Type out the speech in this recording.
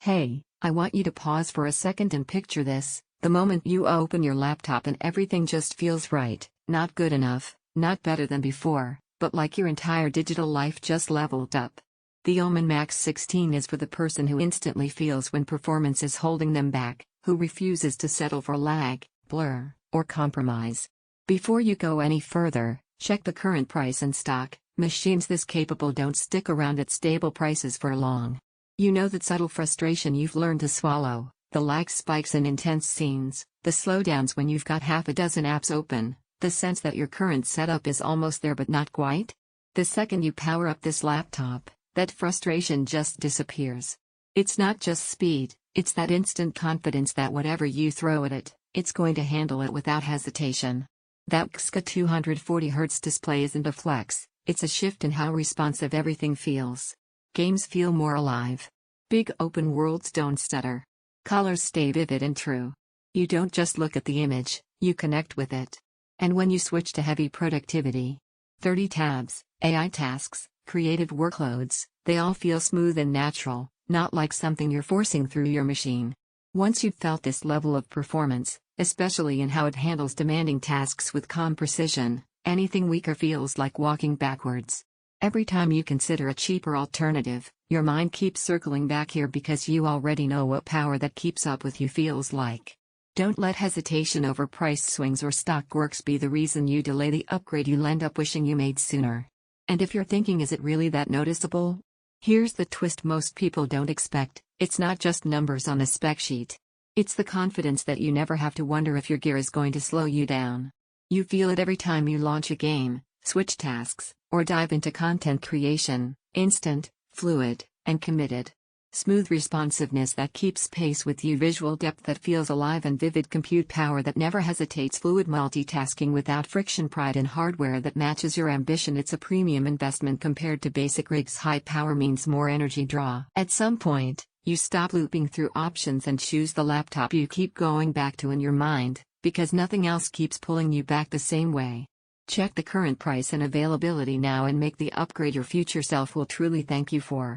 Hey, I want you to pause for a second and picture this: the moment you open your laptop and everything just feels right, not good enough, not better than before, but like your entire digital life just leveled up. The Omen Max 16 is for the person who instantly feels when performance is holding them back, who refuses to settle for lag, blur, or compromise. Before you go any further, check the current price and stock. Machines this capable don't stick around at stable prices for long. You know that subtle frustration you've learned to swallow, the lag spikes in intense scenes, the slowdowns when you've got half a dozen apps open, the sense that your current setup is almost there but not quite? The second you power up this laptop, that frustration just disappears. It's not just speed, it's that instant confidence that whatever you throw at it, it's going to handle it without hesitation. That WQXGA 240Hz display isn't a flex, it's a shift in how responsive everything feels. Games feel more alive. Big open worlds don't stutter. Colors stay vivid and true. You don't just look at the image, you connect with it. And when you switch to heavy productivity, 30 tabs, AI tasks, creative workloads, they all feel smooth and natural, not like something you're forcing through your machine. Once you've felt this level of performance, especially in how it handles demanding tasks with calm precision, anything weaker feels like walking backwards. Every time you consider a cheaper alternative, your mind keeps circling back here because you already know what power that keeps up with you feels like. Don't let hesitation over price swings or stock quirks be the reason you delay the upgrade you'll end up wishing you made sooner. And if you're thinking, is it really that noticeable? Here's the twist most people don't expect: it's not just numbers on a spec sheet. It's the confidence that you never have to wonder if your gear is going to slow you down. You feel it every time you launch a game, switch tasks, or dive into content creation: instant, fluid, and committed. Smooth responsiveness that keeps pace with you, visual depth that feels alive, and vivid compute power that never hesitates, fluid multitasking without friction, pride in hardware that matches your ambition. It's a premium investment compared to basic rigs. High power means more energy draw. At some point, you stop looping through options and choose the laptop you keep going back to in your mind, because nothing else keeps pulling you back the same way. Check the current price and availability now and make the upgrade your future self will truly thank you for.